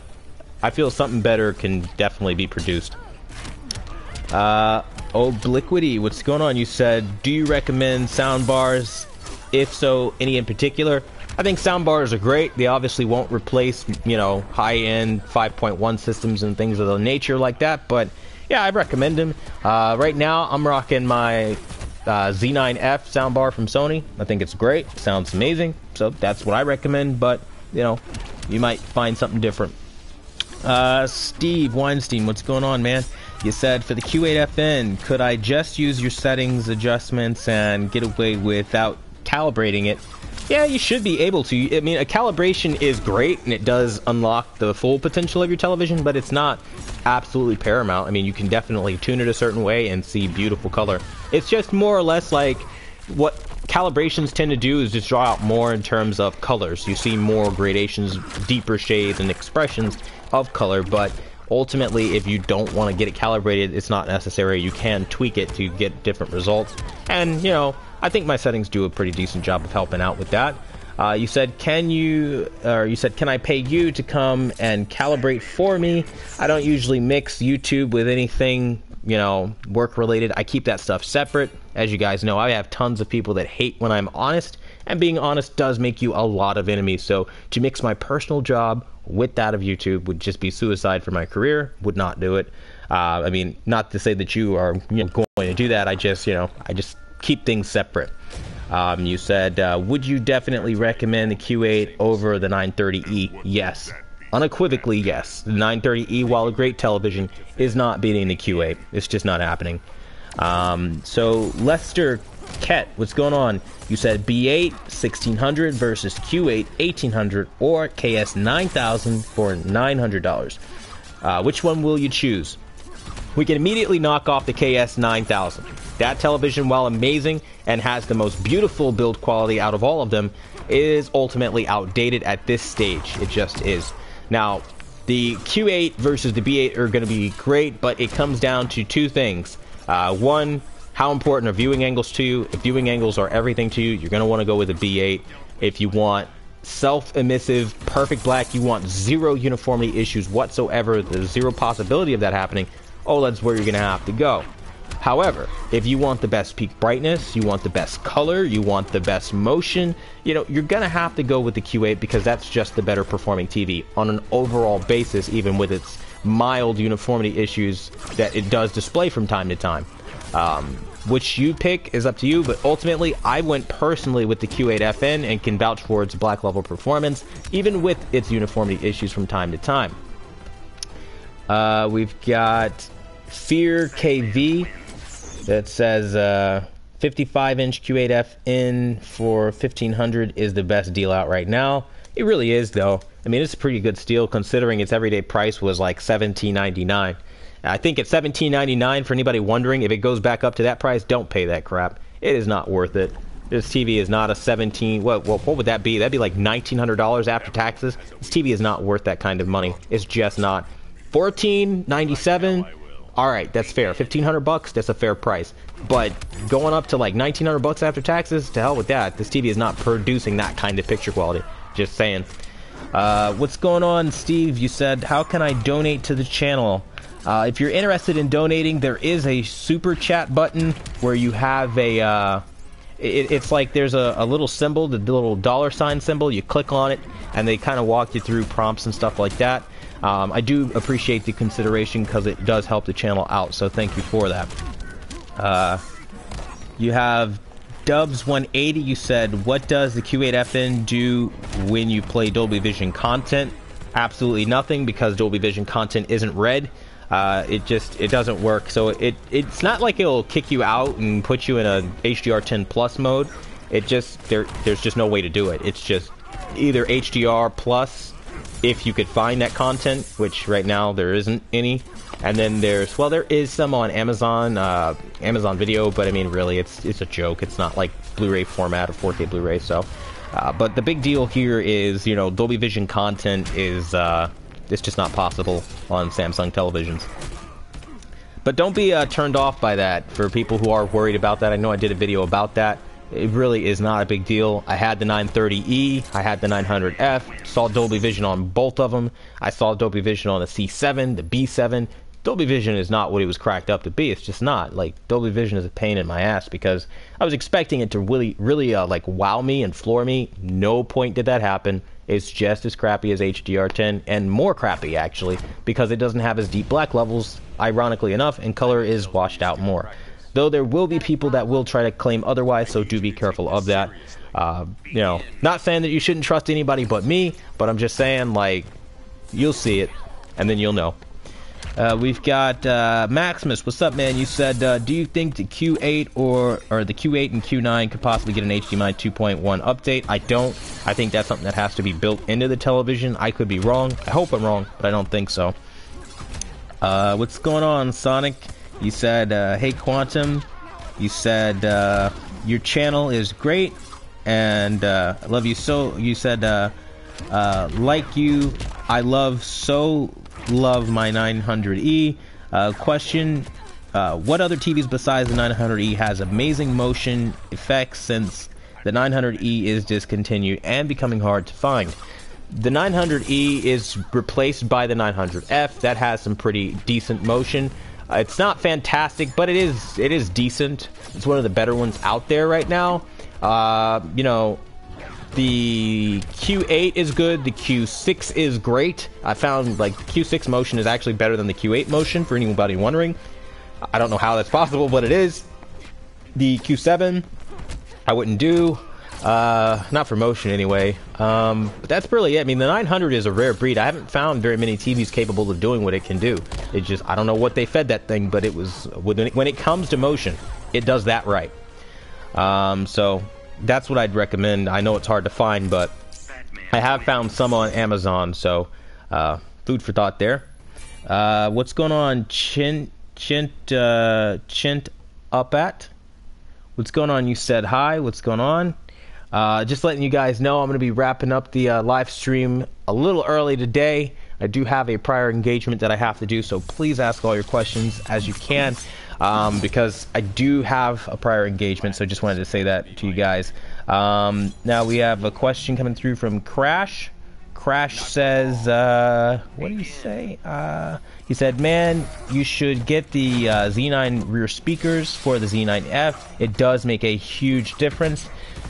I feel something better can definitely be produced. Obliquity, what's going on? You said, do you recommend sound bars? If so, any in particular? I think sound bars are great. They obviously won't replace, you know, high-end 5.1 systems and things of the nature like that, but yeah, I recommend them. Right now, I'm rocking my Z9F soundbar from Sony. I think it's great. Sounds amazing. So that's what I recommend, but, you know, you might find something different. Steve Weinstein, what's going on, man? You said, for the Q8FN, could I just use your settings adjustments and get away without calibrating it? Yeah, you should be able to. I mean, a calibration is great, and it does unlock the full potential of your television, but it's not absolutely paramount. I mean, you can definitely tune it a certain way and see beautiful color. It's just more or less like what calibrations tend to do is just draw out more in terms of colors. You see more gradations, deeper shades, and expressions of color, but ultimately, if you don't want to get it calibrated, it's not necessary. You can tweak it to get different results. And, you know, I think my settings do a pretty decent job of helping out with that. You said, can I pay you to come and calibrate for me? I don't usually mix YouTube with anything, you know, work-related. I keep that stuff separate. As you guys know, I have tons of people that hate when I'm honest, and being honest does make you a lot of enemies. So to mix my personal job with that of YouTube would just be suicide for my career. Would not do it. I mean, not to say that you are, you know, going to do that. I just keep things separate. You said, would you definitely recommend the Q8 over the 930E? Yes. Unequivocally, yes. The 930E, while a great television, is not beating the Q8. It's just not happening. So, Lester Kett, what's going on? You said B8 1600 versus Q8 1800 or KS 9000 for $900. Which one will you choose? We can immediately knock off the KS 9000. That television, while amazing and has the most beautiful build quality out of all of them, is ultimately outdated at this stage. It just is. Now, the Q8 versus the B8 are going to be great, but it comes down to two things. One, how important are viewing angles to you? If viewing angles are everything to you, you're going to want to go with a B8. If you want self-emissive, perfect black, you want zero uniformity issues whatsoever, there's zero possibility of that happening, OLED's where you're going to have to go. However, if you want the best peak brightness, you want the best color, you want the best motion, you know, you're going to have to go with the Q8 because that's just the better performing TV on an overall basis, even with its mild uniformity issues that it does display from time to time. Which you pick is up to you, but ultimately I went personally with the Q8FN and can vouch for its black level performance, even with its uniformity issues from time to time. We've got Fear KV that says 55-inch Q8FN for $1,500 is the best deal out right now. It really is, though. I mean, it's a pretty good steal considering its everyday price was like $17.99. I think at $17.99, for anybody wondering, if it goes back up to that price, don't pay that crap. It is not worth it. This TV is not a what would that be? That'd be like $1,900 after taxes. This TV is not worth that kind of money. It's just not. $14.97. All right, that's fair. $1,500, that's a fair price. But going up to like $1,900 after taxes, to hell with that. This TV is not producing that kind of picture quality. Just saying. What's going on, Steve? You said, how can I donate to the channel? If you're interested in donating, there is a super chat button where you have a, it's like there's a little symbol, the little $ symbol. You click on it, and they kind of walk you through prompts and stuff like that. I do appreciate the consideration because it does help the channel out, so thank you for that. You have Dubs180. You said, what does the Q8FN do when you play Dolby Vision content? Absolutely nothing, because Dolby Vision content isn't red. It doesn't work. So it's not like it'll kick you out and put you in a HDR10 plus mode. It just, there's just no way to do it. It's just either HDR plus if you could find that content, which right now there isn't any. And then there is some on Amazon, Amazon Video, but I mean, really, it's a joke. It's not like Blu-ray format or 4K Blu-ray. So, but the big deal here is, you know, Dolby Vision content is, it's just not possible on Samsung televisions. But don't be turned off by that for people who are worried about that. I know I did a video about that. It really is not a big deal. I had the 930E, I had the 900F, saw Dolby Vision on both of them. I saw Dolby Vision on the C7, the B7. Dolby Vision is not what it was cracked up to be. It's just not. Like, Dolby Vision is a pain in my ass because I was expecting it to really like wow me and floor me. No point did that happen. It's just as crappy as HDR10 and more crappy actually because it doesn't have as deep black levels, ironically enough, and color is washed out more. Though there will be people that will try to claim otherwise, so do be careful of that. You know, not saying that you shouldn't trust anybody but me, but I'm just saying, like, you'll see it, and then you'll know. We've got Maximus. What's up, man? You said, do you think the Q8 or the Q8 and Q9 could possibly get an HDMI 2.1 update? I don't. I think that's something that has to be built into the television. I could be wrong. I hope I'm wrong, but I don't think so. What's going on, Sonic? You said, hey, Quantum. You said, your channel is great, and I love you so. You said, like you, I love my 900E. Question, what other TVs besides the 900E has amazing motion effects since the 900E is discontinued and becoming hard to find? The 900E is replaced by the 900F. That has some pretty decent motion. It's not fantastic, but it is decent. It's one of the better ones out there right now. You know, the Q8 is good. The Q6 is great. I found, like, the Q6 motion is actually better than the Q8 motion, for anybody wondering. I don't know how that's possible, but it is. The Q7, I wouldn't do. Not for motion, anyway. But that's really it. I mean, the 900 is a rare breed. I haven't found very many TVs capable of doing what it can do. It just, I don't know what they fed that thing, but it was, when it comes to motion, it does that right. So that's what I'd recommend. I know it's hard to find, but I have found some on Amazon, so food for thought there. What's going on, Chint up at? What's going on? You said hi. What's going on? Just letting you guys know, I'm going to be wrapping up the live stream a little early today. I do have a prior engagement that I have to do, so please ask all your questions as you can, because I do have a prior engagement, so just wanted to say that to you guys. Now we have a question coming through from Crash. Crash says, what did he say? He said, man, you should get the Z9 rear speakers for the Z9F. It does make a huge difference.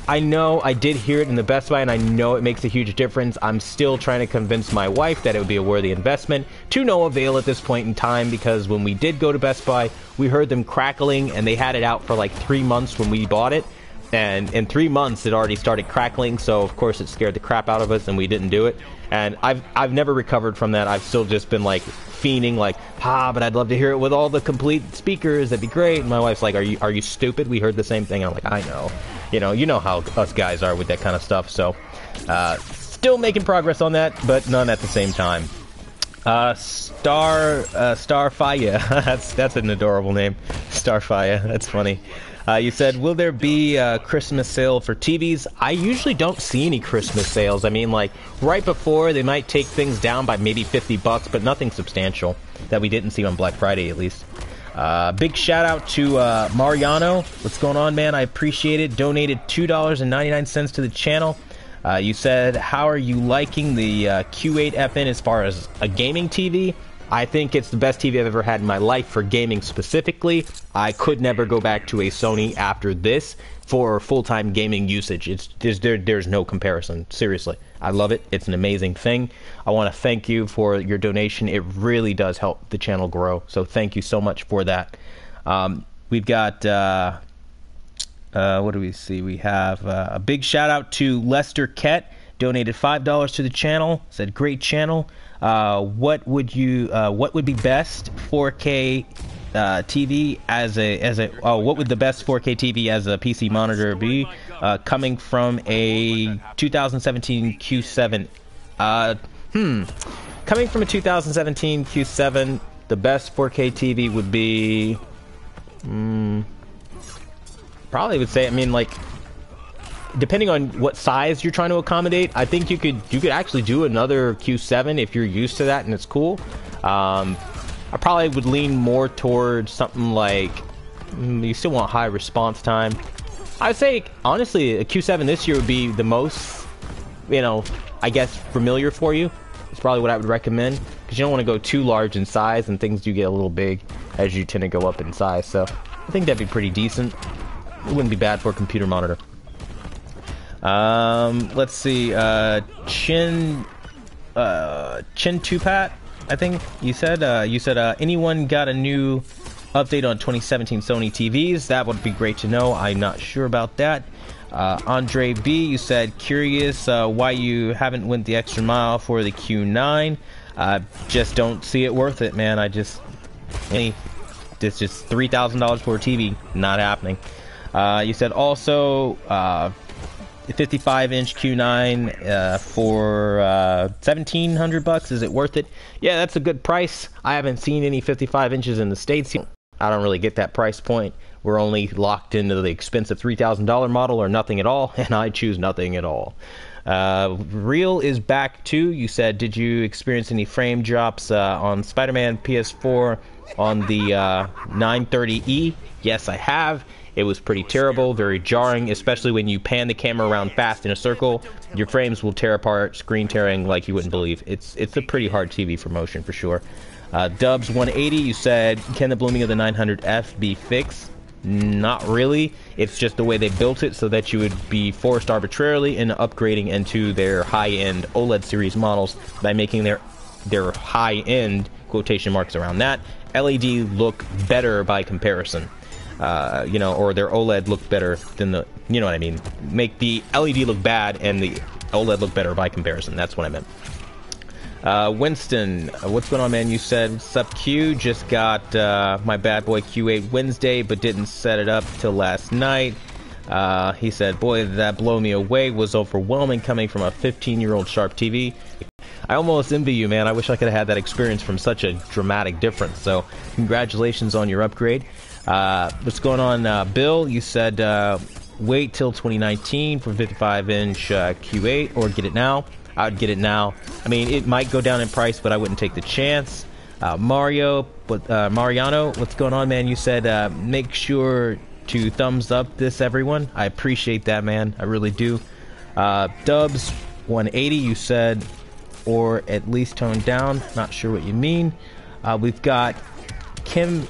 I know, I did hear it in the Best Buy, and I know it makes a huge difference. I'm still trying to convince my wife that it would be a worthy investment. To no avail at this point in time, because when we did go to Best Buy, we heard them crackling, and they had it out for like 3 months when we bought it. And in 3 months, it already started crackling, so of course it scared the crap out of us, and we didn't do it. And I've never recovered from that. I've still just been like fiending, like, but I'd love to hear it with all the complete speakers. That'd be great. And my wife's like, are you stupid? We heard the same thing. And I'm like, I know. You know how us guys are with that kind of stuff. So, still making progress on that, but none at the same time. Starfire. That's an adorable name. Starfire. That's funny. You said, will there be a Christmas sale for TVs? I usually don't see any Christmas sales. I mean, like, right before, they might take things down by maybe $50, but nothing substantial that we didn't see on Black Friday, at least. Big shout out to Mariano. What's going on, man? I appreciate it. Donated $2.99 to the channel. You said, how are you liking the Q8FN as far as a gaming TV? I think it's the best TV I've ever had in my life for gaming specifically. I could never go back to a Sony after this for full-time gaming usage. There's no comparison. Seriously. I love it. It's an amazing thing. I want to thank you for your donation. It really does help the channel grow. So thank you so much for that. We've got... what do we see? We have a big shout out to Lester Kett. Donated $5 to the channel. Said, great channel. What would be best 4K TV what would the best 4K TV as a PC monitor be? Coming from a 2017 Q7. Coming from a 2017 Q7, the best 4K TV would be probably would say, I mean, like, depending on what size you're trying to accommodate, I think you could actually do another Q7 if you're used to that and it's cool. I probably would lean more towards something like, you still want high response time. I'd say, honestly, a Q7 this year would be the most, I guess, familiar for you. It's probably what I would recommend, because you don't want to go too large in size, and things do get a little big as you tend to go up in size. So I think that'd be pretty decent. It wouldn't be bad for a computer monitor. Let's see, Chin Tupat, I think you said, anyone got a new update on 2017 Sony TVs? That would be great to know. I'm not sure about that. Andre B, you said, curious, why you haven't went the extra mile for the Q9. Just don't see it worth it, man. It's just $3,000 for a TV. Not happening. You said also, 55-inch Q9 for $1,700. Is it worth it? Yeah, that's a good price. I haven't seen any 55 inches in the States. I don't really get that price point. We're only locked into the expensive $3,000 model or nothing at all, and I choose nothing at all. Real is back too. You said, did you experience any frame drops on Spider-Man PS4 on the 930E? Yes, I have. It was pretty terrible, very jarring, especially when you pan the camera around fast in a circle. Your frames will tear apart, screen tearing like you wouldn't believe. It's a pretty hard TV for motion, for sure. Dubs 180, you said, can the blooming of the 900F be fixed? Not really. It's just the way they built it so that you would be forced arbitrarily into upgrading into their high-end OLED series models by making their high-end, quotation marks around that, LED look better by comparison. Or their OLED look better than the, you know what I mean. Make the LED look bad and the OLED look better by comparison. That's what I meant. Winston, what's going on, man? You said, what's up, Q? Just got my bad boy Q8 Wednesday, but didn't set it up till last night. He said, boy, that blow me away was overwhelming coming from a 15-year-old Sharp TV. I almost envy you, man. I wish I could have had that experience from such a dramatic difference. So congratulations on your upgrade. What's going on, Bill? You said wait till 2019 for 55-inch Q8 or get it now. I would get it now. I mean, it might go down in price, but I wouldn't take the chance. Mariano, what's going on, man? You said make sure to thumbs up this, everyone. I appreciate that, man. I really do. Dubs 180, you said, or at least toned down. Not sure what you mean. We've got Kim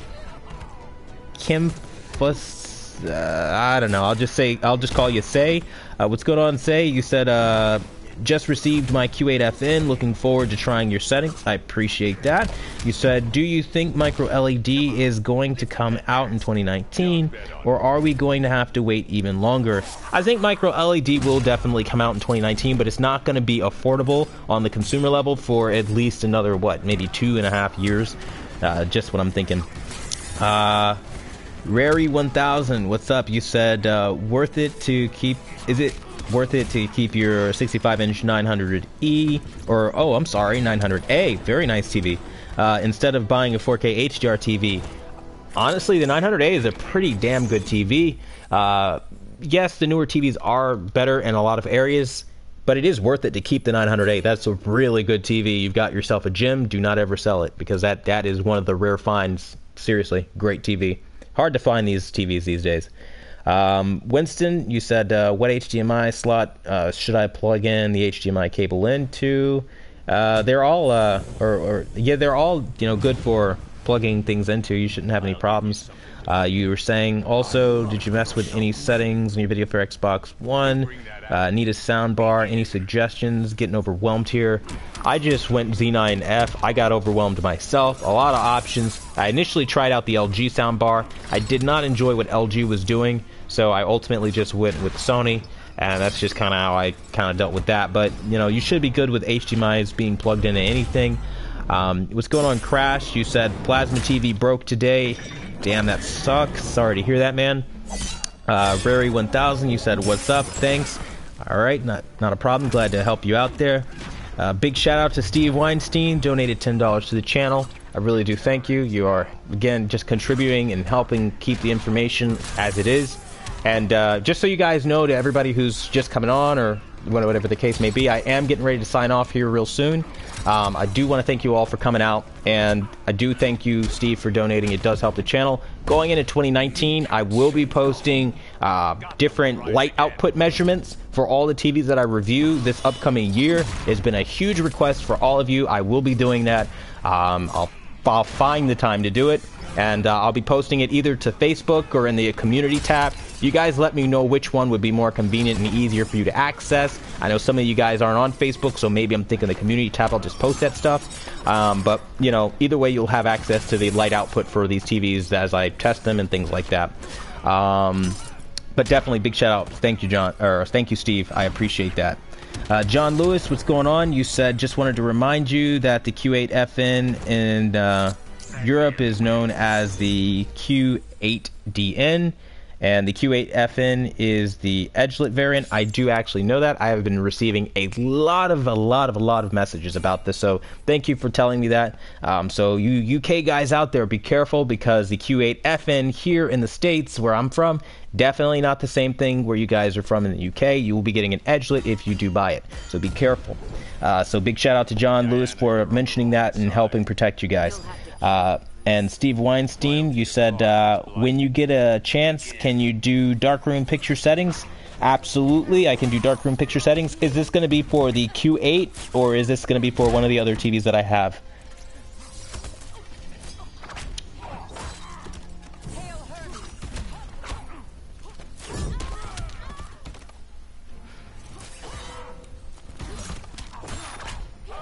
Fuss. I don't know. I'll just call you Say. What's going on, Say? You said just received my Q8FN. Looking forward to trying your settings. I appreciate that. You said, do you think micro LED is going to come out in 2019, or are we going to have to wait even longer? I think micro LED will definitely come out in 2019, but it's not going to be affordable on the consumer level for at least another, maybe 2.5 years. Just what I'm thinking. Rary 1000, what's up? You said worth it to keep. Is it worth it to keep your 65-inch 900E, or I'm sorry, 900A, very nice TV, instead of buying a 4K HDR TV? Honestly, the 900A is a pretty damn good TV. Yes, the newer TVs are better in a lot of areas, but it is worth it to keep the 900A. That's a really good TV. You've got yourself a gym. Do not ever sell it, because that is one of the rare finds. Seriously, great TV. Hard to find these TVs these days. Winston, you said, what HDMI slot should I plug in the HDMI cable into? They're all, they're all, good for plugging things into. You shouldn't have any problems. You were saying also, did you mess with any settings in your video for Xbox One? Need a sound bar? Any suggestions? Getting overwhelmed here. I just went Z9F. I got overwhelmed myself. A lot of options. I initially tried out the LG soundbar. I did not enjoy what LG was doing, so I ultimately just went with Sony, and that's just kind of how I dealt with that. But, you should be good with HDMIs being plugged into anything. What's going on, Crash? You said plasma TV broke today. Damn, that sucks. Sorry to hear that, man. Rary 1000, you said, what's up? Thanks. Alright, not a problem. Glad to help you out there. Big shout out to Steve Weinstein, donated $10 to the channel. I really do thank you. You are, again, just contributing and helping keep the information as it is. And just so you guys know, to everybody who's just coming on, or whatever the case may be, I am getting ready to sign off here real soon. I do want to thank you all for coming out, and I do thank you, Steve, for donating. It does help the channel. Going into 2019, I will be posting different light output measurements for all the TVs that I review this upcoming year. It's been a huge request for all of you. I will be doing that. I'll find the time to do it, and I'll be posting it either to Facebook or in the community tab. You guys let me know which one would be more convenient and easier for you to access. I know some of you guys aren't on Facebook, so maybe I'm thinking the community tab, I'll just post that stuff. But, either way, you'll have access to the light output for these TVs as I test them and things like that. But definitely big shout out. Thank you, John, or thank you, Steve. I appreciate that. John Lewis, what's going on? You said, just wanted to remind you that the Q8FN in Europe is known as the Q8DN. And the Q8FN is the edgelit variant. I do actually know that. I have been receiving a lot of messages about this. So thank you for telling me that. So you UK guys out there, be careful, because the Q8FN here in the States, where I'm from, definitely not the same thing where you guys are from in the UK. You will be getting an edgelit if you do buy it. So be careful. So big shout out to John Lewis for mentioning that and helping protect you guys. And Steve Weinstein, you said, when you get a chance, can you do darkroom picture settings? Absolutely, I can do darkroom picture settings. Is this going to be for the Q8, or is this going to be for one of the other TVs that I have?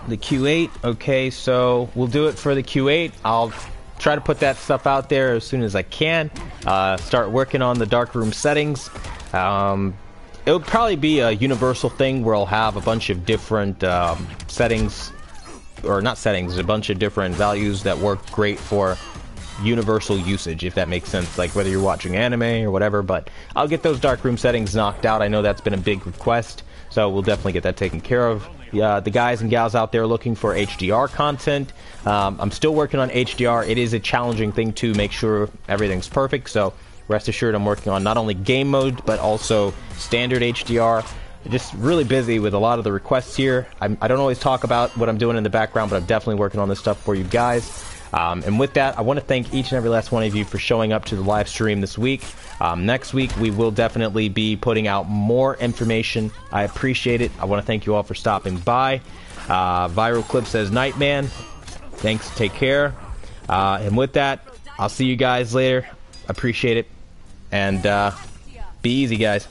The Q8, okay, so we'll do it for the Q8. I'll try to put that stuff out there as soon as I can. Start working on the darkroom settings. It'll probably be a universal thing where I'll have a bunch of different settings, or not settings, a bunch of different values that work great for universal usage, if that makes sense, like whether you're watching anime or whatever. But I'll get those darkroom settings knocked out. I know that's been a big request, so we'll definitely get that taken care of. The guys and gals out there looking for HDR content, I'm still working on HDR. It is a challenging thing to make sure everything's perfect, so rest assured I'm working on not only game mode but also standard HDR. Just really busy with a lot of the requests here. I don't always talk about what I'm doing in the background, but I'm definitely working on this stuff for you guys. And with that, I want to thank each and every last one of you for showing up to the live stream this week. Next week, we will definitely be putting out more information. I appreciate it. I want to thank you all for stopping by. Viral Clip says, Nightman. Thanks. Take care. And with that, I'll see you guys later. Appreciate it. And be easy, guys.